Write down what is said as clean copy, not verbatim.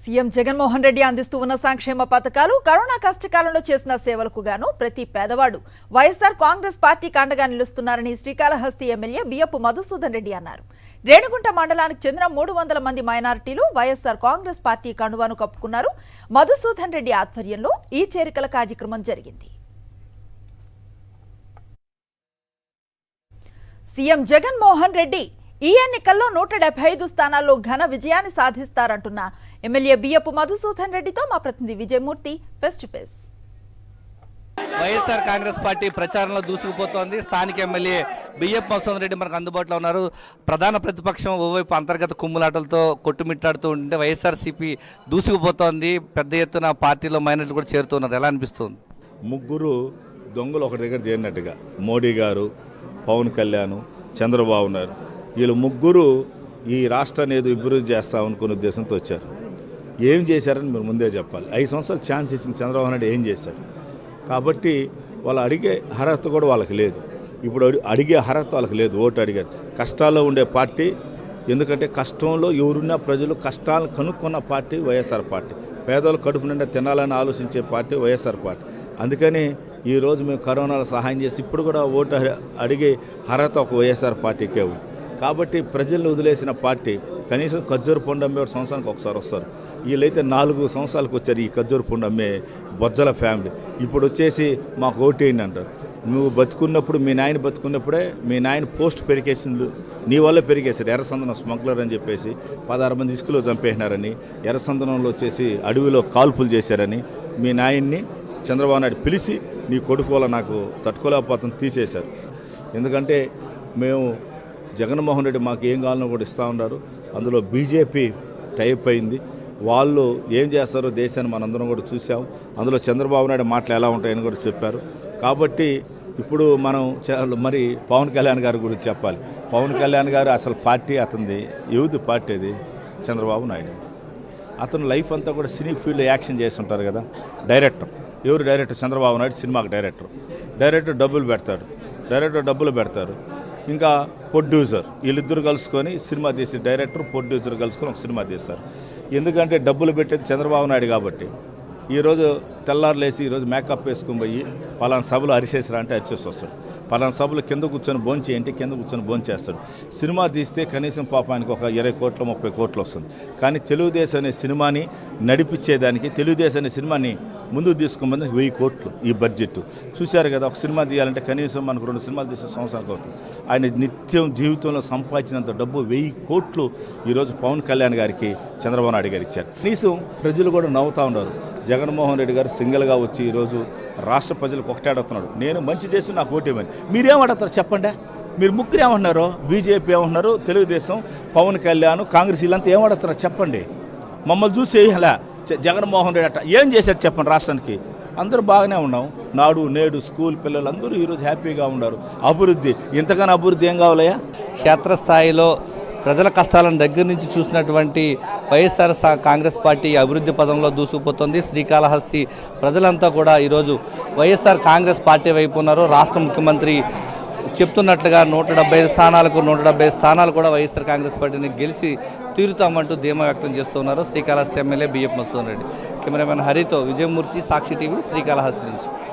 CM Jaganmohan Reddy అందిస్తూ ఉన్న సంక్షేమ పథకాలు కరోనా కష్టకాలంలో చేసిన సేవలకు గాను ప్రతి పేదవాడు వైఎస్ఆర్ కాంగ్రెస్ పార్టీకి అండగా నిలుస్తున్నారని శ్రీకాళహస్తి ఎమ్మెల్యే బియ్యపు మధుసూదన్ రెడ్డి అన్నారు. రేణిగుంట మండలానికి చెందిన 300 మంది మైనారిటీలు వైఎస్ఆర్ కాంగ్రెస్ పార్టీ కండువాను కప్పుకున్నారు. మధుసూదన్ రెడ్డి ఆధ్వర్యంలో ఈ చేరికల కార్యక్రమం జరిగింది. సీఎం జగన్మోహన్ రెడ్డి ఈ ఎన్నికల్లో 175 స్థానాల్లో ఘన విజయాన్ని సాధిస్తారంటున్న ఎమ్మెల్యే బియ్యపు మధుసూదన్ రెడ్డితో మా ప్రతినిధి Vijayamurthy face to face. YSR Congress party ప్రచారంలో దూసుకుపోతోంది. స్థానిక ఎమ్మెల్యే బియ్యపు మధుసూదన్ రెడ్డి మనకు అందుబాటులో ఉన్నారు. ప్రధాన ప్రతిపక్షం ఓవైపు అంతర్గత కుమ్ములాటలతో కొట్టుమిట్టాడుతూ ఉంటే వైఎస్ఆర్సీపీ దూసుకుపోతోంది. పెద్ద ఎత్తున పార్టీలో మైనారిటీలు కూడా చేరుతున్నారు. ఎలా అనిపిస్తుంది? ముగ్గురు దొంగలు ఒకటి దగ్గర చేరినట్టుగా మోడీ గారు, పవన్ కళ్యాణ్, చంద్రబాబు నాయుడు వీళ్ళు ముగ్గురు ఈ రాష్ట్రాన్ని ఏదో అభివృద్ధి చేస్తామనుకునే ఉద్దేశంతో వచ్చారు. ఏం చేశారని మీరు ముందే చెప్పాలి. 5 సంవత్సరాలు ఛాన్స్ ఇచ్చిన చంద్రబాబు నాయుడు ఏం చేశారు? కాబట్టి వాళ్ళు అడిగే అర్హత కూడా వాళ్ళకి లేదు. ఇప్పుడు అడిగే అర్హత వాళ్ళకి లేదు. ఓటు అడిగారు. కష్టాల్లో ఉండే పార్టీ, ఎందుకంటే కష్టంలో ఎవరున్నా ప్రజలు కష్టాలను కనుక్కున్న పార్టీ వైఎస్ఆర్ పార్టీ. పేదలు కడుపు నిండా తినాలని ఆలోచించే పార్టీ వైఎస్ఆర్ పార్టీ. అందుకని ఈరోజు మేము కరోనాలో సహాయం చేసి ఇప్పుడు కూడా ఓటు అడిగే అర్హత ఒక వైఎస్ఆర్ పార్టీకే ఉంది. కాబట్టి ప్రజలను వదిలేసిన పార్టీ కనీసం ఖర్జూర పండు అమ్మే సంవత్సరానికి ఒకసారి వస్తారు. వీళ్ళైతే 4 సంవత్సరాలకు వచ్చారు. ఈ ఖర్జూర పండు అమ్మే బొజ్జల ఫ్యామిలీ ఇప్పుడు వచ్చేసి మాకు ఓటేయండి అంటారు. నువ్వు బతుకున్నప్పుడు, మీ నాయన బతుకున్నప్పుడే మీ నాయన పోస్ట్ పెరిగేసింది, నీ వల్ల పెరిగేశారు. ఎర్రసందనం స్మగ్లర్ అని చెప్పేసి 16 మంది ఇసుకలో చంపేసినారని, ఎర్రసందనంలో వచ్చేసి అడవిలో కాల్పులు చేశారని మీ నాయన్ని చంద్రబాబు నాయుడు పిలిచి నీ కొడుకు వల్ల నాకు తట్టుకోలేకపోతుంది తీసేశారు. ఎందుకంటే మేము జగన్మోహన్ రెడ్డి మాకు ఏం కావాలన్నా కూడా ఇస్తూ ఉన్నారు. అందులో బీజేపీ టైప్ అయింది. వాళ్ళు ఏం చేస్తారో దేశాన్ని మనందరం కూడా చూసాం. అందులో చంద్రబాబు నాయుడు మాటలు ఎలా ఉంటాయని కూడా చెప్పారు. కాబట్టి ఇప్పుడు మనం మరి పవన్ కళ్యాణ్ గారి గురించి చెప్పాలి. పవన్ కళ్యాణ్ గారు అసలు పార్టీ అతనిది యూత్ పార్టీ, అది చంద్రబాబు నాయుడు. అతను లైఫ్ అంతా కూడా సినీ ఫీల్డ్లో యాక్షన్ చేస్తుంటారు కదా. డైరెక్టర్ ఎవరు? డైరెక్టర్ చంద్రబాబు నాయుడు. సినిమాకి డైరెక్టర్ డబ్బులు పెడతారు. ఇంకా ప్రొడ్యూసర్, వీళ్ళిద్దరు కలుసుకొని సినిమా తీసి, డైరెక్టర్ ప్రొడ్యూసర్ కలుసుకొని ఒక సినిమా తీస్తారు. ఎందుకంటే డబ్బులు పెట్టేది చంద్రబాబు నాయుడు కాబట్టి. ఈరోజు తెల్లారులేసి ఈరోజు మేకప్ వేసుకుని పోయి పలానా సభలో అరిసేసిరా అంటే అరిచేసి వస్తాడు. పలానా సభలు కింద కూర్చొని భోంచేయంటే కింద కూర్చొని భోంచేస్తాడు. సినిమా తీస్తే కనీసం పాపానికి ఒక 20 కోట్లు 30 కోట్లు వస్తుంది. కానీ తెలుగుదేశం అనే సినిమాని నడిపించేదానికి, తెలుగుదేశం అనే సినిమాని ముందుకు తీసుకోమని 1000 కోట్లు ఈ బడ్జెట్. చూశారు కదా, ఒక సినిమా తీయాలంటే కనీసం మనకు 2 సినిమాలు తీసే సంవత్సరానికి అవుతుంది. ఆయన నిత్యం జీవితంలో సంపాదించినంత డబ్బు 1000 కోట్లు ఈరోజు పవన్ కళ్యాణ్ గారికి చంద్రబాబు నాయుడు గారు ఇచ్చారు. కనీసం ప్రజలు కూడా నవ్వుతూ ఉన్నారు. జగన్మోహన్ రెడ్డి గారు సింగిల్గా వచ్చి ఈరోజు రాష్ట్ర ప్రజలకు ఒకటే అడుగుతున్నాడు, నేను మంచి చేసి నాకు ఓటేమని. మీరేమడుగుతారు చెప్పండి? మీరు ముగ్గురు ఏమంటున్నారు? బీజేపీ ఏమంటున్నారు? తెలుగుదేశం, పవన్ కళ్యాణ్, కాంగ్రెస్ వీళ్ళంతా ఏమడుగుతున్నారు చెప్పండి? మమ్మల్ని చూసి అలా జగన్మోహన్ రెడ్డి అట్ట ఏం చేశారు చెప్పండి రాష్ట్రానికి? అందరూ బాగానే ఉన్నాం. నాడు నేడు స్కూల్ పిల్లలు అందరూ ఈరోజు హ్యాపీగా ఉన్నారు. అభివృద్ధి, ఇంతగానో అభివృద్ధి ఏం కావాలయ్యా? క్షేత్రస్థాయిలో ప్రజల కష్టాలను దగ్గర నుంచి చూసినటువంటి వైఎస్ఆర్ కాంగ్రెస్ పార్టీ అభివృద్ధి పదంలో దూసుకుపోతుంది. శ్రీకాళహస్తి ప్రజలంతా కూడా ఈరోజు వైఎస్ఆర్ కాంగ్రెస్ పార్టీ వైపు ఉన్నారు. రాష్ట్ర ముఖ్యమంత్రి చెప్తున్నట్లుగా 175 స్థానాలు కూడా వైఎస్ఆర్ కాంగ్రెస్ పార్టీని గెలిచి తీరుతామంటూ ధీమా వ్యక్తం చేస్తూ ఉన్నారు శ్రీకాళహస్తి ఎమ్మెల్యే బియ్యపు మధుసూదన్ రెడ్డి. కెమెరామెన్ హరితో విజయమూర్తి, సాక్షి టీవీ, శ్రీకాళహస్తి నుంచి.